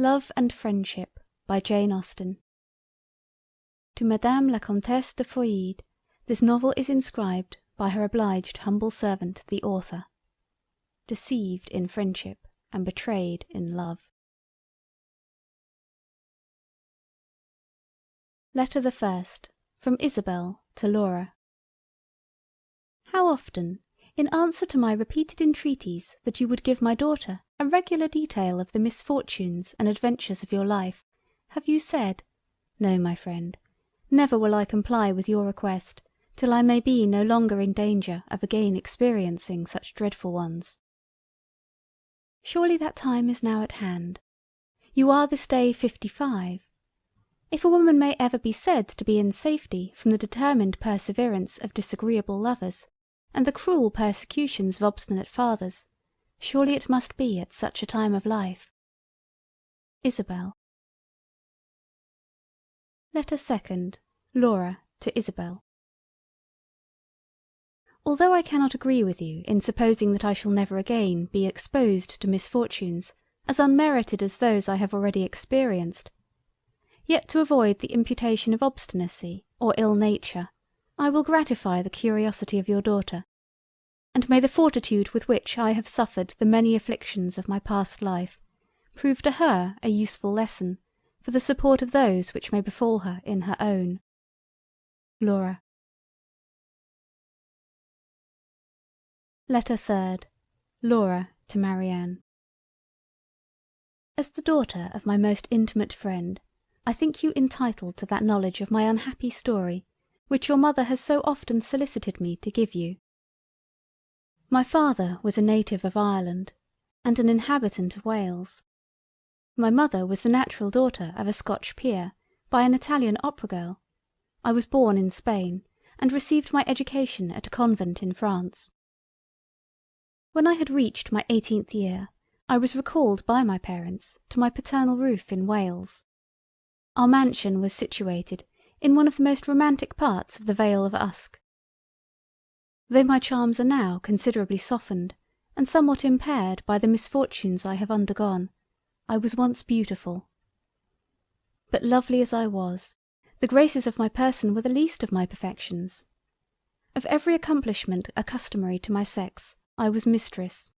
Love and Friendship by Jane Austen. To Madame la Comtesse de Feuillide, this novel is inscribed by her obliged humble servant the author. Deceived in friendship and betrayed in love. Letter the First. From Isabel to Laura. How often, in answer to my repeated entreaties that you would give my daughter a regular detail of the misfortunes and adventures of your life, have you said, "No, my friend, never will I comply with your request, till I may be no longer in danger of again experiencing such dreadful ones." Surely that time is now at hand. You are this day 55. If a woman may ever be said to be in safety from the determined perseverance of disagreeable lovers, and the cruel persecutions of obstinate fathers, surely it must be at such a time of life. Isabel. Letter Second. Laura to Isabel. Although I cannot agree with you in supposing that I shall never again be exposed to misfortunes as unmerited as those I have already experienced, yet to avoid the imputation of obstinacy or ill nature, I will gratify the curiosity of your daughter, and may the fortitude with which I have suffered the many afflictions of my past life prove to her a useful lesson for the support of those which may befall her in her own. Laura. Letter Third. Laura to Marianne. As the daughter of my most intimate friend, I think you entitled to that knowledge of my unhappy story which your mother has so often solicited me to give you. My father was a native of Ireland, and an inhabitant of Wales. My mother was the natural daughter of a Scotch peer by an Italian opera girl. I was born in Spain, and received my education at a convent in France. When I had reached my 18th year, I was recalled by my parents to my paternal roof in Wales. Our mansion was situated in one of the most romantic parts of the Vale of Usk. Though my charms are now considerably softened and somewhat impaired by the misfortunes I have undergone, I was once beautiful. But lovely as I was, the graces of my person were the least of my perfections. Of every accomplishment accustomary to my sex, I was mistress.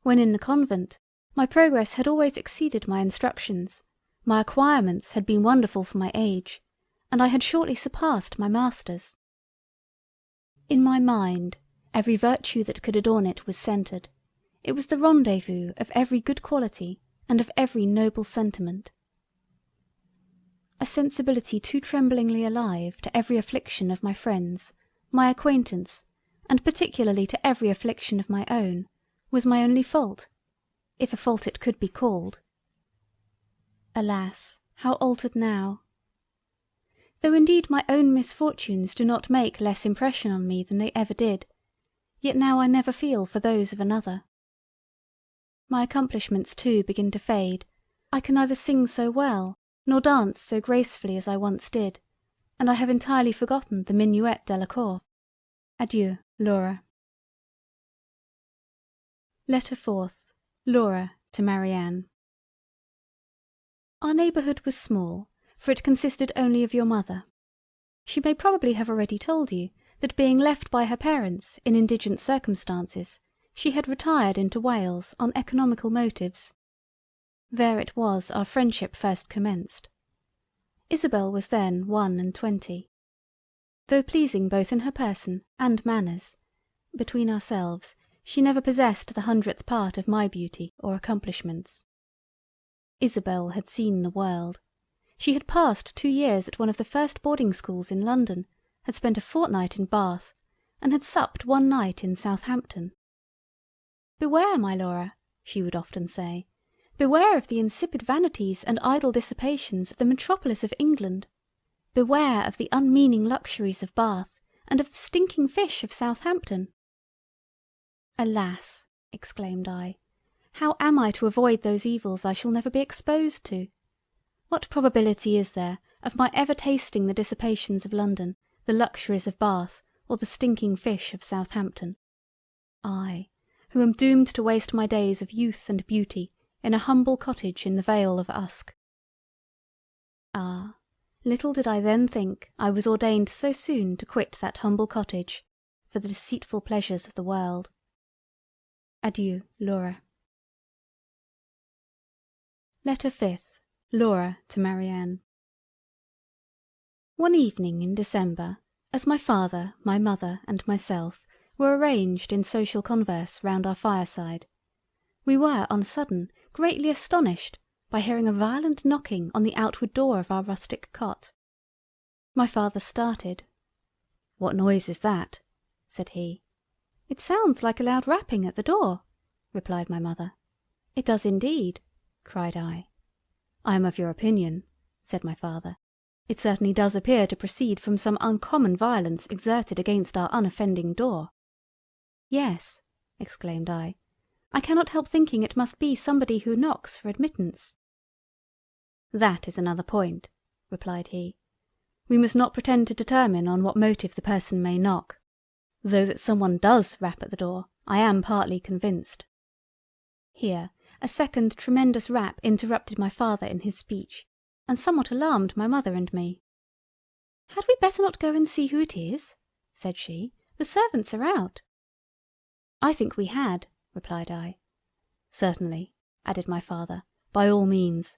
When in the convent, my progress had always exceeded my instructions, my acquirements had been wonderful for my age, and I had shortly surpassed my masters. In my mind, every virtue that could adorn it was centred. It was the rendezvous of every good quality and of every noble sentiment. A sensibility too tremblingly alive to every affliction of my friends, my acquaintance, and particularly to every affliction of my own, was my only fault, if a fault it could be called. Alas, how altered now! Though indeed my own misfortunes do not make less impression on me than they ever did, yet now I never feel for those of another. My accomplishments too begin to fade. I can neither sing so well, nor dance so gracefully as I once did, and I have entirely forgotten the minuet de la cour. Adieu, Laura. Letter Fourth. Laura to Marianne. Our neighbourhood was small, for it consisted only of your mother. She may probably have already told you that being left by her parents in indigent circumstances, she had retired into Wales on economical motives. There it was our friendship first commenced. Isabel was then 21. Though pleasing both in her person and manners, between ourselves, she never possessed the 100th part of my beauty or accomplishments. Isabel had seen the world. She had passed 2 years at one of the first boarding schools in London, had spent a fortnight in Bath, and had supped one night in Southampton. "Beware, my Laura," she would often say, "beware of the insipid vanities and idle dissipations of the metropolis of England. Beware of the unmeaning luxuries of Bath, and of the stinking fish of Southampton." "Alas!" exclaimed I, "how am I to avoid those evils I shall never be exposed to? What probability is there of my ever tasting the dissipations of London, the luxuries of Bath, or the stinking fish of Southampton? I, who am doomed to waste my days of youth and beauty in a humble cottage in the Vale of Usk. Ah, little did I then think I was ordained so soon to quit that humble cottage for the deceitful pleasures of the world. Adieu, Laura. Letter 5th. Laura to Marianne. One evening in December, as my father, my mother, and myself were arranged in social converse round our fireside, we were on a sudden greatly astonished by hearing a violent knocking on the outward door of our rustic cot. My father started. "What noise is that?" said he. "It sounds like a loud rapping at the door," replied my mother. "It does indeed," cried I. "I am of your opinion," said my father. "It certainly does appear to proceed from some uncommon violence exerted against our unoffending door." "Yes," exclaimed I cannot help thinking it must be somebody who knocks for admittance." "That is another point," replied he. "We must not pretend to determine on what motive the person may knock, though that some one does rap at the door, I am partly convinced." Here a second tremendous rap interrupted my father in his speech, and somewhat alarmed my mother and me. "Had we better not go and see who it is?" said she. "The servants are out." "I think we had," replied I. "Certainly," added my father, "by all means."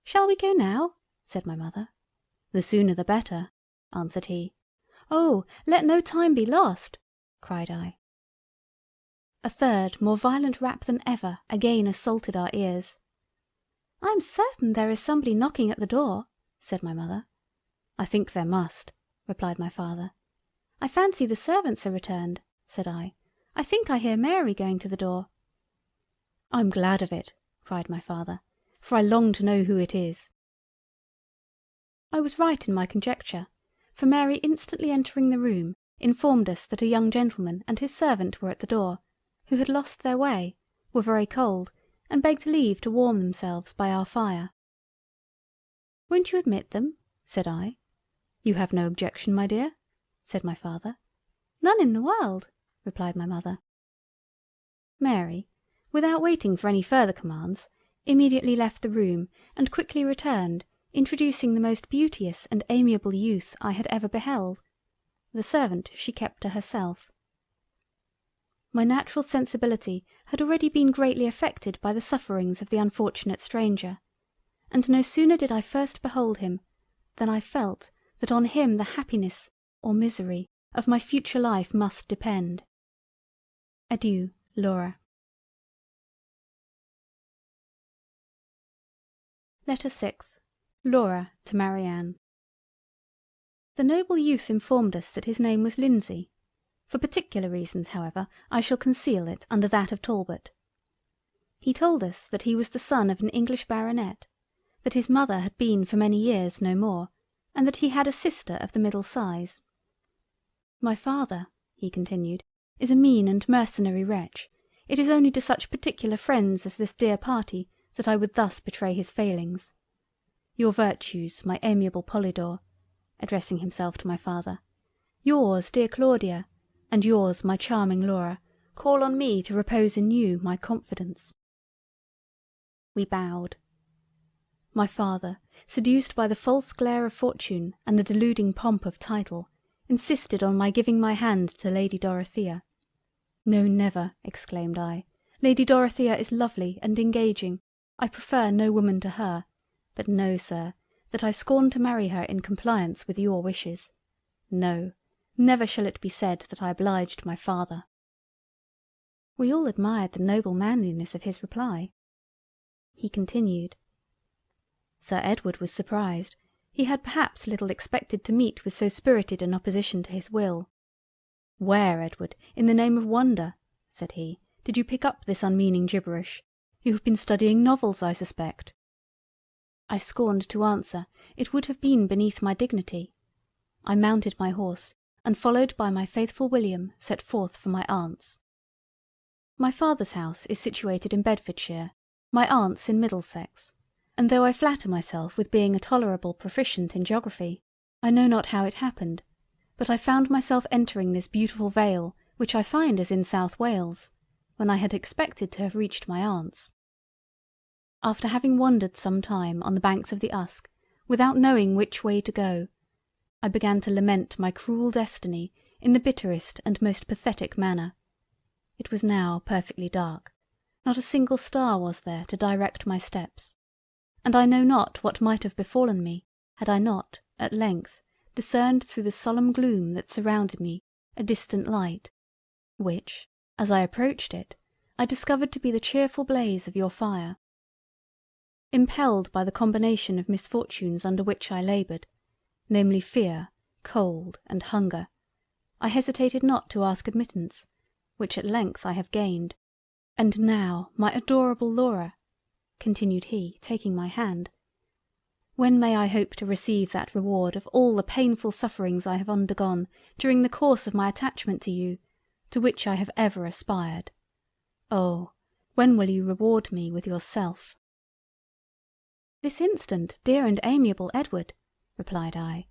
"Shall we go now?" said my mother. "The sooner the better," answered he. "Oh, let no time be lost!" cried I. A third more violent rap than ever again assaulted our ears. "I am certain there is somebody knocking at the door," said my mother. "I think there must," replied my father. "I fancy the servants are returned," said I. "I think I hear Mary going to the door." "I am glad of it," cried my father, "for I long to know who it is." I was right in my conjecture, for Mary instantly entering the room informed us that a young gentleman and his servant were at the door, who had lost their way, were very cold, and begged leave to warm themselves by our fire. "Won't you admit them?" said I. "You have no objection, my dear?" said my father. "None in the world," replied my mother. Mary, without waiting for any further commands, immediately left the room, and quickly returned, introducing the most beauteous and amiable youth I had ever beheld. The servant she kept to herself. My natural sensibility had already been greatly affected by the sufferings of the unfortunate stranger, and no sooner did I first behold him, than I felt that on him the happiness or misery of my future life must depend. Adieu, Laura. Letter 6th. Laura to Marianne. The noble youth informed us that his name was Lindsay. For particular reasons, however, I shall conceal it under that of Talbot. He told us that he was the son of an English baronet, that his mother had been for many years no more, and that he had a sister of the middle size. "My father," he continued, "is a mean and mercenary wretch. It is only to such particular friends as this dear party that I would thus betray his failings. Your virtues, my amiable Polydore," addressing himself to my father, "yours, dear Claudia, and yours, my charming Laura, call on me to repose in you my confidence." We bowed. My father, seduced by the false glare of fortune and the deluding pomp of title, insisted on my giving my hand to Lady Dorothea. "No, never," exclaimed I. "Lady Dorothea is lovely and engaging. I prefer no woman to her. But know, sir, that I scorn to marry her in compliance with your wishes. No, never shall it be said that I obliged my father." We all admired the noble manliness of his reply. He continued. Sir Edward was surprised. He had perhaps little expected to meet with so spirited an opposition to his will. "Where, Edward, in the name of wonder," said he, "did you pick up this unmeaning gibberish? You have been studying novels, I suspect." I scorned to answer. It would have been beneath my dignity. I mounted my horse, and followed by my faithful William, set forth for my aunt's. My father's house is situated in Bedfordshire, my aunt's in Middlesex, and though I flatter myself with being a tolerable proficient in geography, I know not how it happened, but I found myself entering this beautiful vale, which I find is in South Wales, when I had expected to have reached my aunt's. After having wandered some time on the banks of the Usk, without knowing which way to go, I began to lament my cruel destiny in the bitterest and most pathetic manner. It was now perfectly dark, not a single star was there to direct my steps, and I know not what might have befallen me, had I not, at length, discerned through the solemn gloom that surrounded me a distant light, which, as I approached it, I discovered to be the cheerful blaze of your fire. Impelled by the combination of misfortunes under which I laboured, namely fear, cold, and hunger, I hesitated not to ask admittance, which at length I have gained. And now, my adorable Laura," continued he, taking my hand, "when may I hope to receive that reward of all the painful sufferings I have undergone during the course of my attachment to you, to which I have ever aspired? Oh, when will you reward me with yourself?" "This instant, dear and amiable Edward," replied I.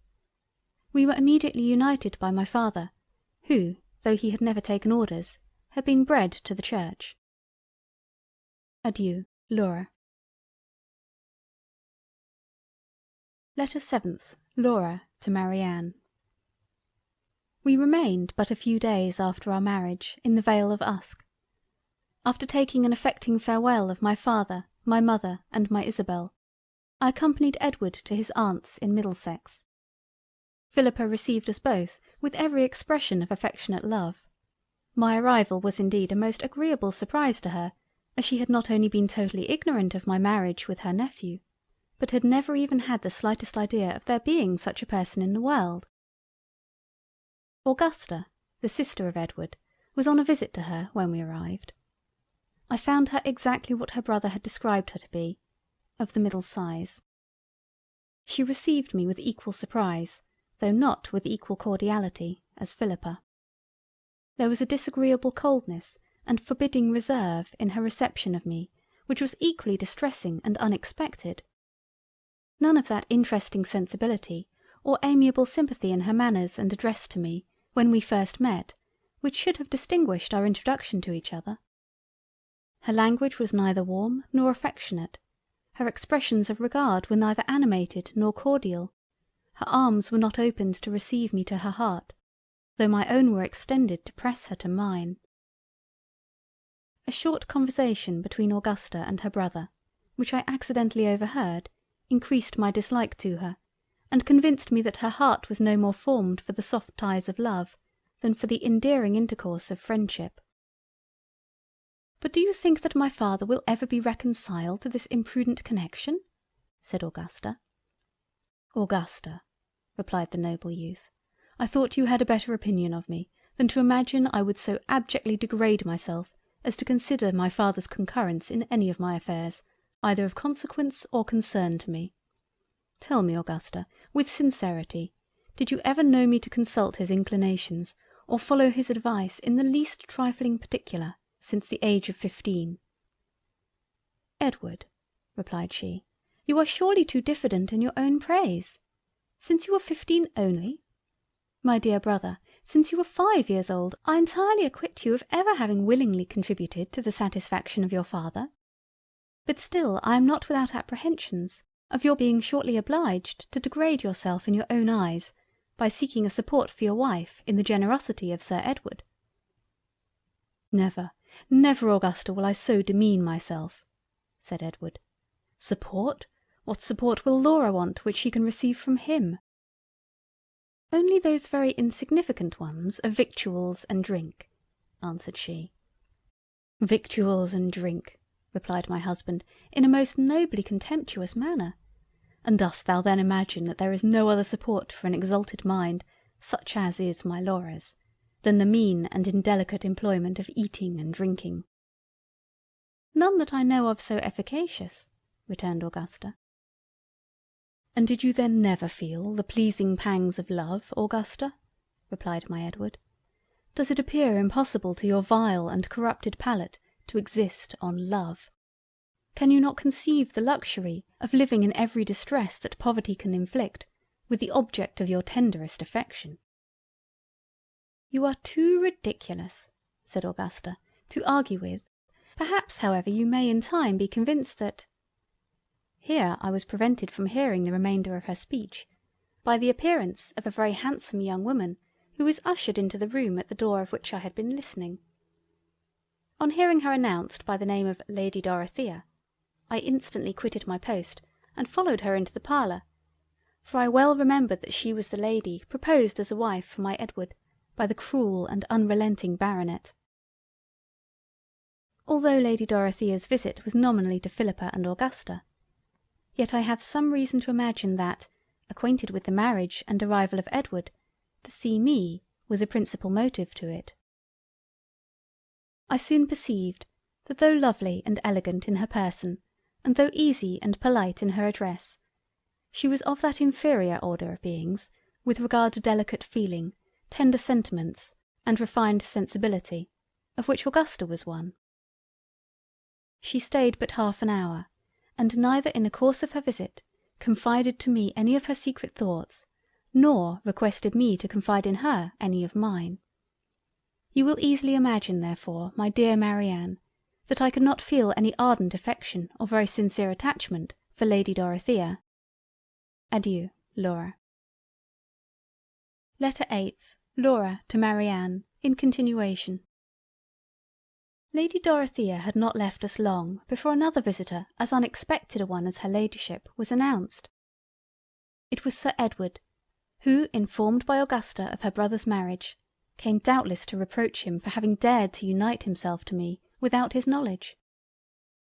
We were immediately united by my father, who, though he had never taken orders, had been bred to the church. Adieu, Laura. Letter 7th. Laura to Marianne. We remained but a few days after our marriage in the Vale of Usk. After taking an affecting farewell of my father, my mother, and my Isabel, I accompanied Edward to his aunt's in Middlesex. Philippa received us both with every expression of affectionate love. My arrival was indeed a most agreeable surprise to her, as she had not only been totally ignorant of my marriage with her nephew, but had never even had the slightest idea of there being such a person in the world. Augusta, the sister of Edward, was on a visit to her when we arrived. I found her exactly what her brother had described her to be, of the middle size. She received me with equal surprise, though not with equal cordiality, as Philippa. There was a disagreeable coldness and forbidding reserve in her reception of me, which was equally distressing and unexpected. None of that interesting sensibility or amiable sympathy in her manners and address to me, when we first met, which should have distinguished our introduction to each other. Her language was neither warm nor affectionate. Her expressions of regard were neither animated nor cordial. Her arms were not opened to receive me to her heart, though my own were extended to press her to mine. A short conversation between Augusta and her brother, which I accidentally overheard, increased my dislike to her, and convinced me that her heart was no more formed for the soft ties of love than for the endearing intercourse of friendship. "But do you think that my father will ever be reconciled to this imprudent connection?" said Augusta. "Augusta," replied the noble youth, "I thought you had a better opinion of me than to imagine I would so abjectly degrade myself as to consider my father's concurrence in any of my affairs either of consequence or concern to me. Tell me, Augusta, with sincerity, did you ever know me to consult his inclinations, or follow his advice in the least trifling particular, since the age of 15? "Edward," replied she, "you are surely too diffident in your own praise. Since you were 15 only? My dear brother, since you were 5 years old, I entirely acquit you of ever having willingly contributed to the satisfaction of your father. But still I am not without apprehensions of your being shortly obliged to degrade yourself in your own eyes by seeking a support for your wife in the generosity of Sir Edward." "Never, never, Augusta, will I so demean myself," said Edward. "Support? What support will Laura want which she can receive from him?" "Only those very insignificant ones of victuals and drink," answered she. "Victuals and drink," replied my husband in a most nobly contemptuous manner, "and dost thou then imagine that there is no other support for an exalted mind, such as is my Laura's, than the mean and indelicate employment of eating and drinking?" "None that I know of so efficacious," returned Augusta. "And did you then never feel the pleasing pangs of love, Augusta?" replied my Edward. "Does it appear impossible to your vile and corrupted palate to exist on love? Can you not conceive the luxury of living in every distress that poverty can inflict, with the object of your tenderest affection?" "You are too ridiculous," said Augusta, "to argue with. Perhaps, however, you may in time be convinced that Here I was prevented from hearing the remainder of her speech by the appearance of a very handsome young woman, who was ushered into the room at the door of which I had been listening. On hearing her announced by the name of Lady Dorothea, I instantly quitted my post and followed her into the parlour, for I well remembered that she was the lady proposed as a wife for my Edward by the cruel and unrelenting baronet. Although Lady Dorothea's visit was nominally to Philippa and Augusta, yet I have some reason to imagine that, acquainted with the marriage and arrival of Edward, to see me was a principal motive to it. I soon perceived that though lovely and elegant in her person, and though easy and polite in her address, she was of that inferior order of beings with regard to delicate feeling, tender sentiments, and refined sensibility, of which Augusta was one. She stayed but half an hour, and neither in the course of her visit confided to me any of her secret thoughts, nor requested me to confide in her any of mine. You will easily imagine, therefore, my dear Marianne, that I could not feel any ardent affection or very sincere attachment for Lady Dorothea. Adieu, Laura. Letter 8th. Laura to Marianne, in continuation. Lady Dorothea had not left us long before another visitor, as unexpected a one as her ladyship, was announced. It was Sir Edward, who, informed by Augusta of her brother's marriage, came doubtless to reproach him for having dared to unite himself to me without his knowledge.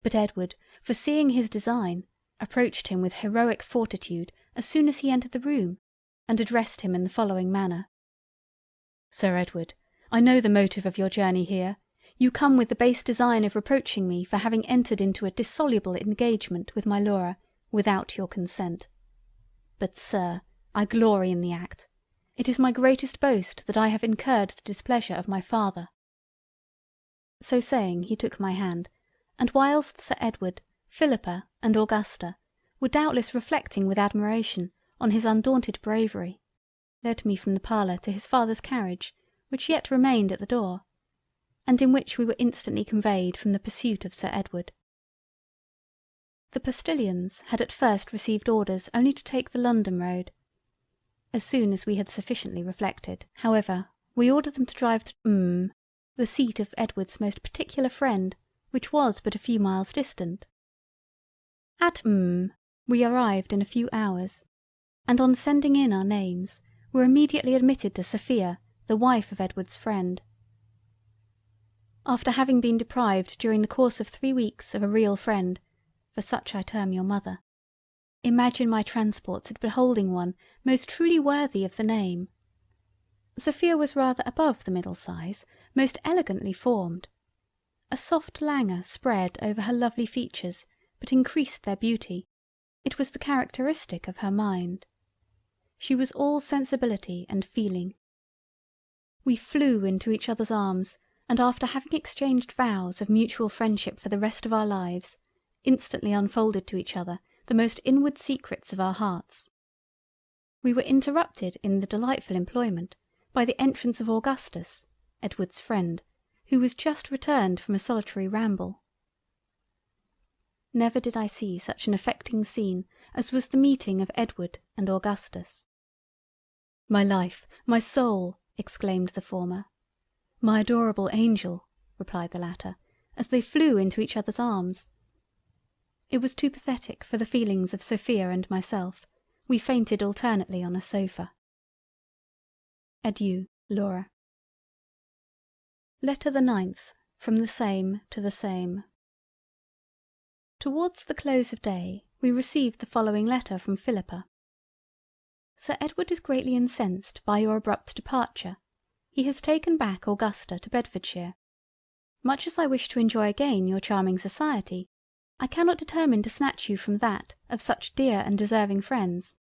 But Edward, foreseeing his design, approached him with heroic fortitude as soon as he entered the room, and addressed him in the following manner. Sir Edward, I know the motive of your journey here. You come with the base design of reproaching me for having entered into a dissoluble engagement with my Laura without your consent. But, sir, I glory in the act. It is my greatest boast that I have incurred the displeasure of my father. So saying, he took my hand, and whilst Sir Edward, Philippa, and Augusta were doubtless reflecting with admiration on his undaunted bravery, led me from the parlour to his father's carriage, which yet remained at the door, and in which we were instantly conveyed from the pursuit of Sir Edward. The postilions had at first received orders only to take the London road. As soon as we had sufficiently reflected, however, we ordered them to drive to the seat of Edward's most particular friend, which was but a few miles distant. At we arrived in a few hours, and on sending in our names, were immediately admitted to Sophia, the wife of Edward's friend. After having been deprived during the course of 3 weeks of a real friend, for such I term your mother, imagine my transports at beholding one most truly worthy of the name. Sophia was rather above the middle size, most elegantly formed. A soft languor spread over her lovely features, but increased their beauty. It was the characteristic of her mind. She was all sensibility and feeling. We flew into each other's arms, and after having exchanged vows of mutual friendship for the rest of our lives, instantly unfolded to each other the most inward secrets of our hearts. We were interrupted in the delightful employment by the entrance of Augustus, Edward's friend, who was just returned from a solitary ramble. Never did I see such an affecting scene as was the meeting of Edward and Augustus. "My life, my soul!" exclaimed the former. "My adorable angel!" replied the latter, as they flew into each other's arms. It was too pathetic for the feelings of Sophia and myself. We fainted alternately on a sofa. Adieu, Laura. Letter the 9th. From the same to the same. Towards the close of day we received the following letter from Philippa. Sir Edward is greatly incensed by your abrupt departure. He has taken back Augusta to Bedfordshire. Much as I wish to enjoy again your charming society, I cannot determine to snatch you from that of such dear and deserving friends.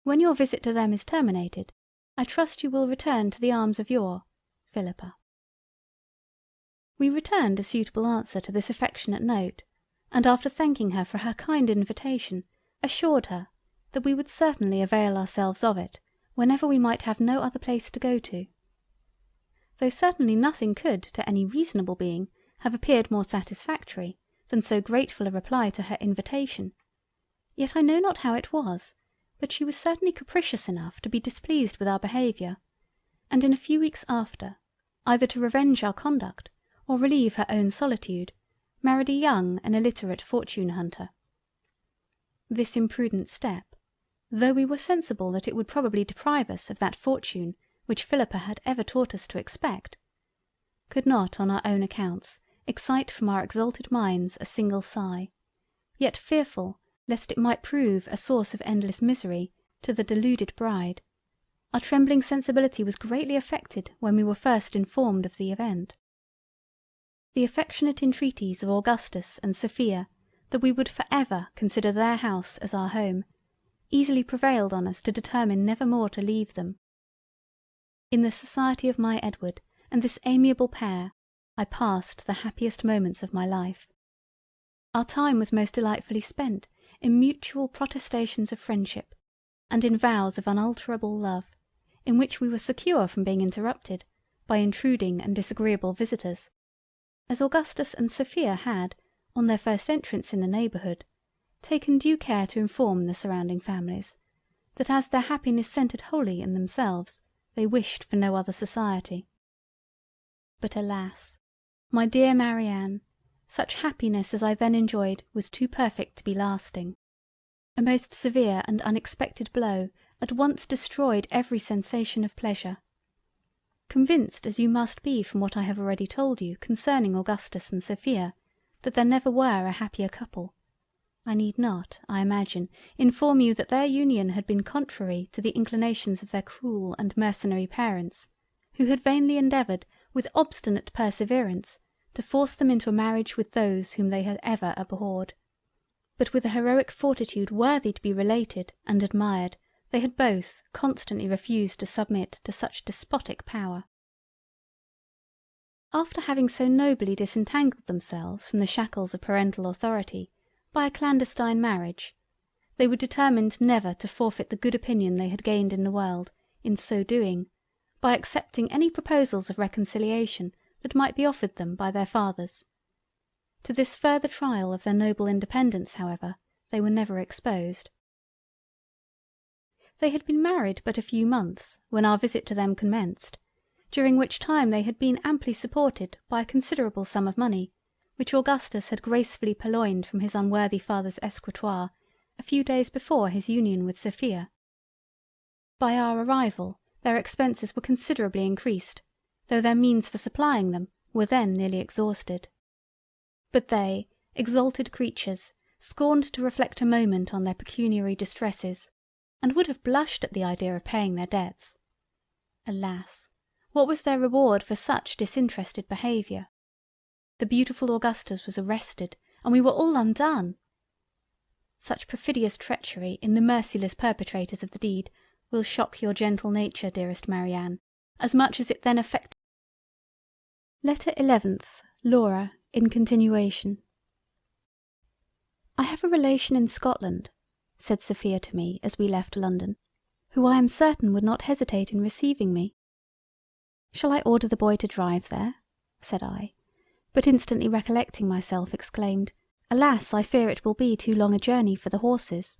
When your visit to them is terminated, I trust you will return to the arms of your Philippa. We returned a suitable answer to this affectionate note, and after thanking her for her kind invitation, assured her that we would certainly avail ourselves of it whenever we might have no other place to go to. Though certainly nothing could, to any reasonable being, have appeared more satisfactory than so grateful a reply to her invitation, Yet I know not how it was, but she was certainly capricious enough to be displeased with our behaviour, and in a few weeks after, either to revenge our conduct or relieve her own solitude, married a young and illiterate fortune hunter. This imprudent step, though we were sensible that it would probably deprive us of that fortune which Philippa had ever taught us to expect, could not on our own accounts excite from our exalted minds a single sigh, yet fearful lest it might prove a source of endless misery to the deluded bride, our trembling sensibility was greatly affected when we were first informed of the event. The affectionate entreaties of Augustus and Sophia that we would for ever consider their house as our home, easily prevailed on us to determine never more to leave them. In the society of my Edward and this amiable pair I passed the happiest moments of my life. Our time was most delightfully spent in mutual protestations of friendship, and in vows of unalterable love, in which we were secure from being interrupted by intruding and disagreeable visitors, as Augustus and Sophia had, on their first entrance in the neighbourhood, taken due care to inform the surrounding families, that as their happiness centred wholly in themselves, they wished for no other society. But alas! my dear Marianne, such happiness as I then enjoyed was too perfect to be lasting. A most severe and unexpected blow at once destroyed every sensation of pleasure. Convinced as you must be from what I have already told you concerning Augustus and Sophia, that there never were a happier couple, I need not, I imagine, inform you that their union had been contrary to the inclinations of their cruel and mercenary parents, who had vainly endeavoured, with obstinate perseverance, to force them into a marriage with those whom they had ever abhorred. But with a heroic fortitude worthy to be related and admired, they had both constantly refused to submit to such despotic power. After having so nobly disentangled themselves from the shackles of parental authority by a clandestine marriage, they were determined never to forfeit the good opinion they had gained in the world, in so doing, by accepting any proposals of reconciliation that might be offered them by their fathers. To this further trial of their noble independence, however, they were never exposed. They had been married but a few months when our visit to them commenced, during which time they had been amply supported by a considerable sum of money, which Augustus had gracefully purloined from his unworthy father's escritoire a few days before his union with Sophia. By our arrival their expenses were considerably increased, though their means for supplying them were then nearly exhausted. But they, exalted creatures, scorned to reflect a moment on their pecuniary distresses, and would have blushed at the idea of paying their debts. Alas! what was their reward for such disinterested behaviour? The beautiful Augustus was arrested, and we were all undone. Such perfidious treachery in the merciless perpetrators of the deed will shock your gentle nature, dearest Marianne, as much as it then affected. Letter 11th. Laura, in continuation. I have a relation in Scotland, said Sophia to me as we left London, who I am certain would not hesitate in receiving me. Shall I order the boy to drive there? Said I, but instantly recollecting myself, exclaimed, Alas, I fear it will be too long a journey for the horses.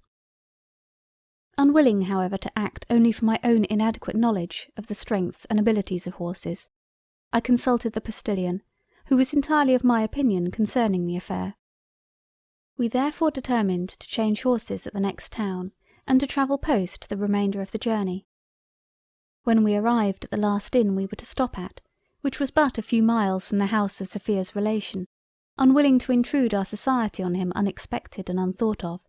Unwilling, however, to act only from my own inadequate knowledge of the strengths and abilities of horses, I consulted the postilion, who was entirely of my opinion concerning the affair. We therefore determined to change horses at the next town, and to travel post the remainder of the journey. When we arrived at the last inn we were to stop at, which was but a few miles from the house of Sophia's relation, unwilling to intrude our society on him unexpected and unthought of,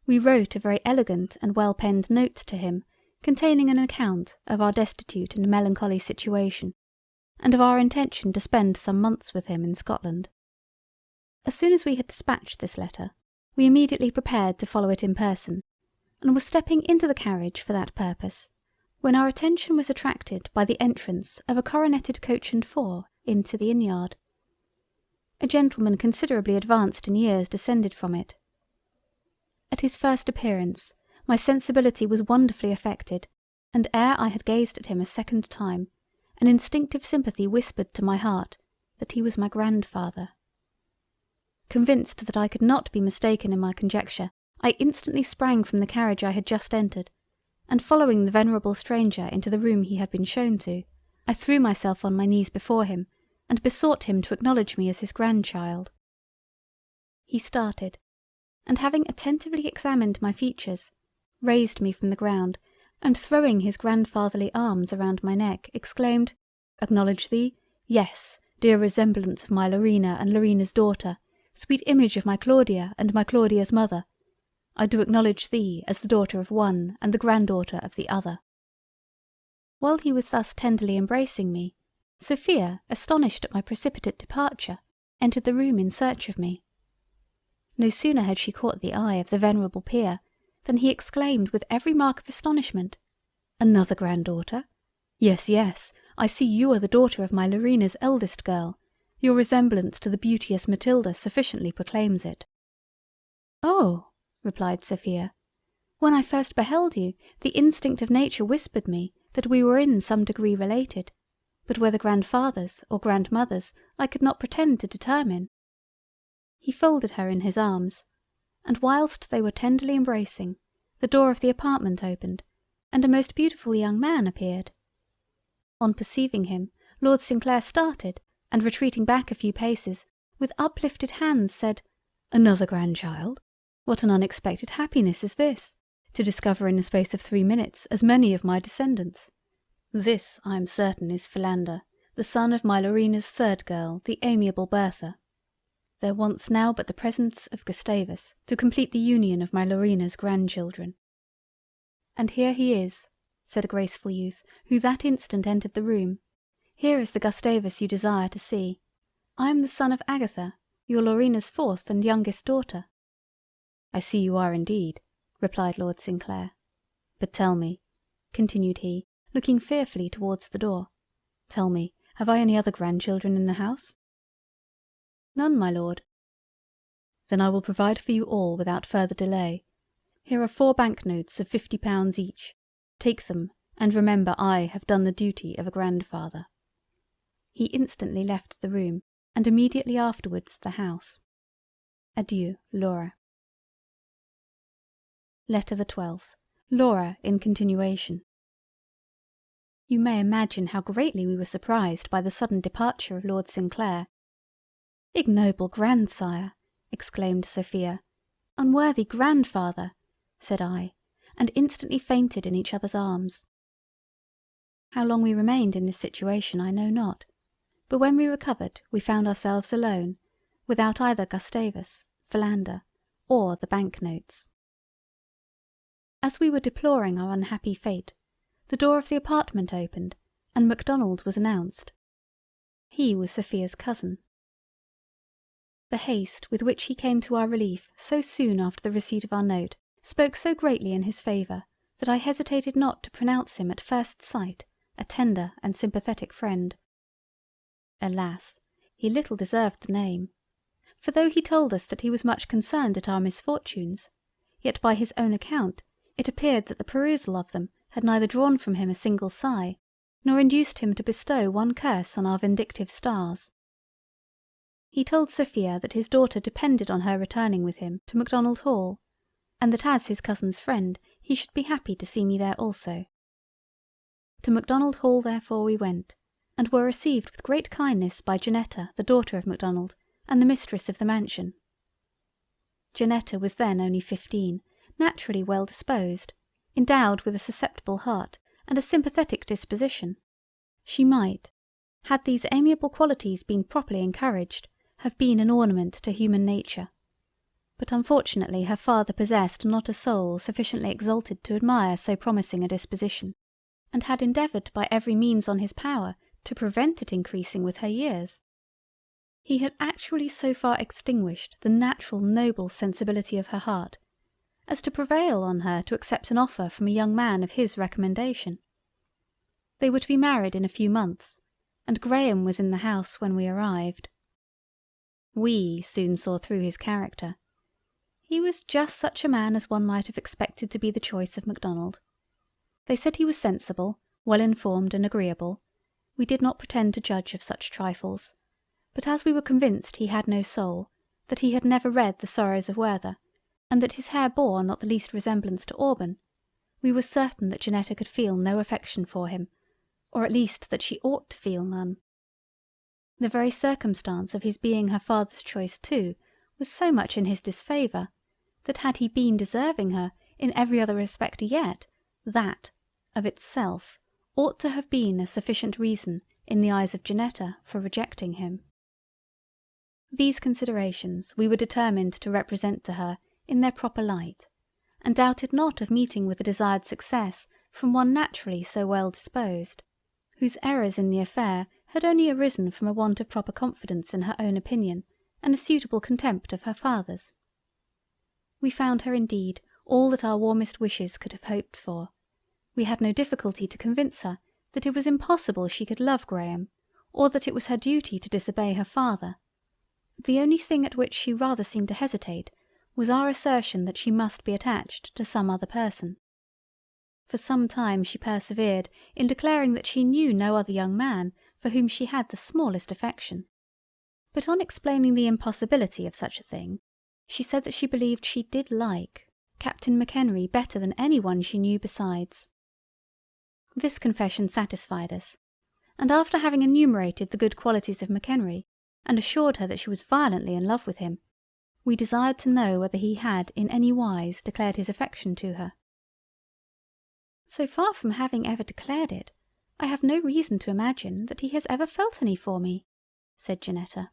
we wrote a very elegant and well-penned note to him, containing an account of our destitute and melancholy situation, and of our intention to spend some months with him in Scotland. As soon as we had dispatched this letter, we immediately prepared to follow it in person, and were stepping into the carriage for that purpose, when our attention was attracted by the entrance of a coroneted coach and four into the inn-yard. A gentleman considerably advanced in years descended from it. At his first appearance, my sensibility was wonderfully affected, and ere I had gazed at him a second time, an instinctive sympathy whispered to my heart that he was my grandfather. Convinced that I could not be mistaken in my conjecture, I instantly sprang from the carriage I had just entered, and following the venerable stranger into the room he had been shown to, I threw myself on my knees before him, and besought him to acknowledge me as his grandchild. He started, and having attentively examined my features, raised me from the ground, and throwing his grandfatherly arms around my neck, exclaimed, "Acknowledge thee? Yes, dear resemblance of my Laurina and Laurina's daughter, sweet image of my Claudia and my Claudia's mother, I do acknowledge thee as the daughter of one and the granddaughter of the other." While he was thus tenderly embracing me, Sophia, astonished at my precipitate departure, entered the room in search of me. No sooner had she caught the eye of the venerable peer than he exclaimed with every mark of astonishment, "Another granddaughter? Yes, yes, I see you are the daughter of my Laurina's eldest girl. Your resemblance to the beauteous Matilda sufficiently proclaims it." "Oh," replied Sophia, "when I first beheld you, the instinct of nature whispered me that we were in some degree related, but whether grandfathers or grandmothers I could not pretend to determine." He folded her in his arms, and whilst they were tenderly embracing, the door of the apartment opened, and a most beautiful young man appeared. On perceiving him, Lord Sinclair started, and retreating back a few paces, with uplifted hands said, "Another grandchild? What an unexpected happiness is this, to discover in the space of 3 minutes as many of my descendants. This, I am certain, is Philander, the son of my Laurina's third girl, the amiable Bertha. There wants now but the presence of Gustavus to complete the union of my Laurina's grandchildren." "And here he is," said a graceful youth, who that instant entered the room. "Here is the Gustavus you desire to see. I am the son of Agatha, your Laurina's fourth and youngest daughter." "I see you are indeed," replied Lord Sinclair. "But tell me," continued he, looking fearfully towards the door, "tell me, have I any other grandchildren in the house?" "None, my lord." "Then I will provide for you all without further delay. Here are 4 banknotes of £50 each. Take them, and remember I have done the duty of a grandfather." He instantly left the room, and immediately afterwards the house. Adieu, Laura. Letter the 12th. Laura in continuation. You may imagine how greatly we were surprised by the sudden departure of Lord Sinclair. "Ignoble grandsire!" exclaimed Sophia. "Unworthy grandfather!" said I, and instantly fainted in each other's arms. How long we remained in this situation I know not, but when we recovered we found ourselves alone, without either Gustavus, Philander, or the banknotes. As we were deploring our unhappy fate, the door of the apartment opened, and Macdonald was announced. He was Sophia's cousin. The haste with which he came to our relief so soon after the receipt of our note spoke so greatly in his favour that I hesitated not to pronounce him at first sight a tender and sympathetic friend. Alas, he little deserved the name, for though he told us that he was much concerned at our misfortunes, yet by his own account it appeared that the perusal of them had neither drawn from him a single sigh, nor induced him to bestow one curse on our vindictive stars. He told Sophia that his daughter depended on her returning with him to Macdonald Hall, and that as his cousin's friend he should be happy to see me there also. To Macdonald Hall therefore we went, and were received with great kindness by Janetta, the daughter of Macdonald, and the mistress of the mansion. Janetta was then only 15, naturally well disposed, endowed with a susceptible heart and a sympathetic disposition. She might, had these amiable qualities been properly encouraged, have been an ornament to human nature, but unfortunately her father possessed not a soul sufficiently exalted to admire so promising a disposition, and had endeavoured by every means on his power to prevent it increasing with her years. He had actually so far extinguished the natural noble sensibility of her heart, as to prevail on her to accept an offer from a young man of his recommendation. They were to be married in a few months, and Graham was in the house when we arrived. We soon saw through his character. He was just such a man as one might have expected to be the choice of Macdonald. They said he was sensible, well informed and agreeable. We did not pretend to judge of such trifles, but as we were convinced he had no soul, that he had never read the Sorrows of Werther, and that his hair bore not the least resemblance to auburn, we were certain that Janetta could feel no affection for him, or at least that she ought to feel none. The very circumstance of his being her father's choice too was so much in his disfavour, that had he been deserving her in every other respect yet, that, of itself, ought to have been a sufficient reason in the eyes of Janetta for rejecting him. These considerations we were determined to represent to her in their proper light, and doubted not of meeting with the desired success from one naturally so well disposed, whose errors in the affair had only arisen from a want of proper confidence in her own opinion and a suitable contempt of her father's. We found her indeed all that our warmest wishes could have hoped for. We had no difficulty to convince her that it was impossible she could love Graham, or that it was her duty to disobey her father. The only thing at which she rather seemed to hesitate was our assertion that she must be attached to some other person. For some time she persevered in declaring that she knew no other young man for whom she had the smallest affection. But on explaining the impossibility of such a thing, she said that she believed she did like Captain McHenry better than any one she knew besides. This confession satisfied us, and after having enumerated the good qualities of McHenry, and assured her that she was violently in love with him, we desired to know whether he had in any wise declared his affection to her. So far from having ever declared it, I have no reason to imagine that he has ever felt any for me, said Janetta.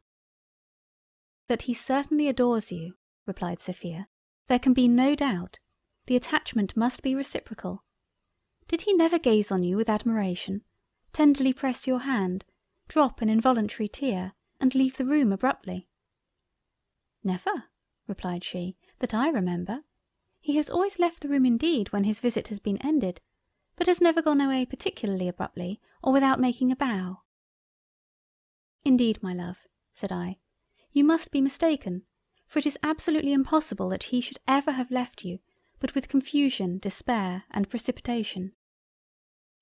That he certainly adores you, replied Sophia, there can be no doubt. The attachment must be reciprocal. Did he never gaze on you with admiration, tenderly press your hand, drop an involuntary tear, and leave the room abruptly? Never, replied she, that I remember. He has always left the room indeed when his visit has been ended, but has never gone away particularly abruptly or without making a bow. Indeed, my love, said I, you must be mistaken, for it is absolutely impossible that he should ever have left you but with confusion, despair, and precipitation.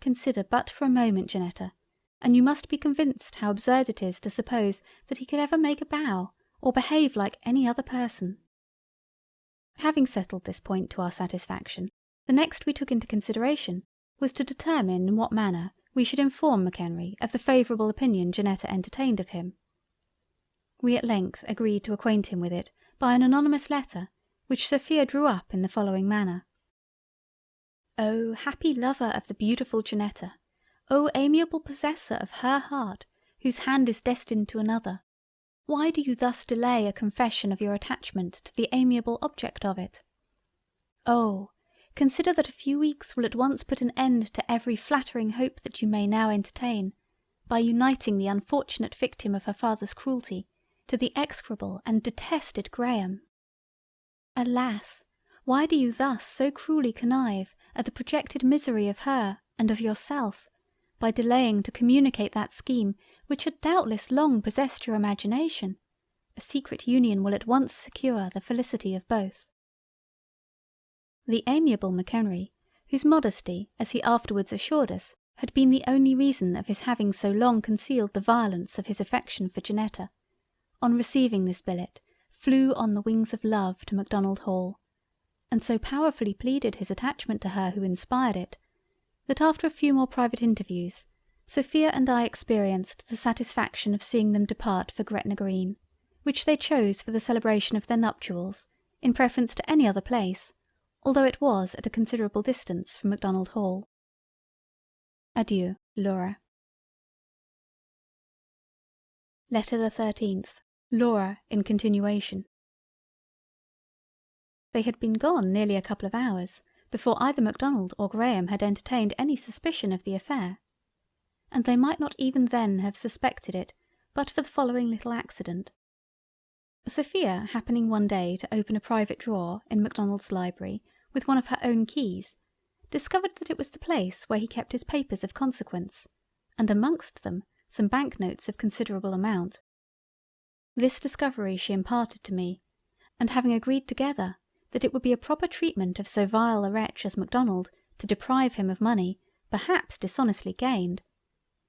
Consider but for a moment, Janetta, and you must be convinced how absurd it is to suppose that he could ever make a bow, or behave like any other person. Having settled this point to our satisfaction, the next we took into consideration was to determine in what manner we should inform McHenry of the favourable opinion Janetta entertained of him. We at length agreed to acquaint him with it by an anonymous letter, which Sophia drew up in the following manner. O happy lover of the beautiful Janetta! O amiable possessor of her heart, whose hand is destined to another! Why do you thus delay a confession of your attachment to the amiable object of it? Oh, consider that a few weeks will at once put an end to every flattering hope that you may now entertain, by uniting the unfortunate victim of her father's cruelty to the execrable and detested Graham. Alas! Why do you thus so cruelly connive at the projected misery of her and of yourself, by delaying to communicate that scheme which had doubtless long possessed your imagination? A secret union will at once secure the felicity of both. The amiable McHenry, whose modesty, as he afterwards assured us, had been the only reason of his having so long concealed the violence of his affection for Janetta, on receiving this billet, flew on the wings of love to Macdonald Hall, and so powerfully pleaded his attachment to her who inspired it, that after a few more private interviews, Sophia and I experienced the satisfaction of seeing them depart for Gretna Green, which they chose for the celebration of their nuptials, in preference to any other place, although it was at a considerable distance from Macdonald Hall. Adieu, Laura. Letter the 13th. Laura in continuation. They had been gone nearly a couple of hours before either Macdonald or Graham had entertained any suspicion of the affair, and they might not even then have suspected it but for the following little accident. Sophia, happening one day to open a private drawer in Macdonald's library with one of her own keys, discovered that it was the place where he kept his papers of consequence, and amongst them some banknotes of considerable amount. This discovery she imparted to me, and having agreed together that it would be a proper treatment of so vile a wretch as Macdonald to deprive him of money, perhaps dishonestly gained,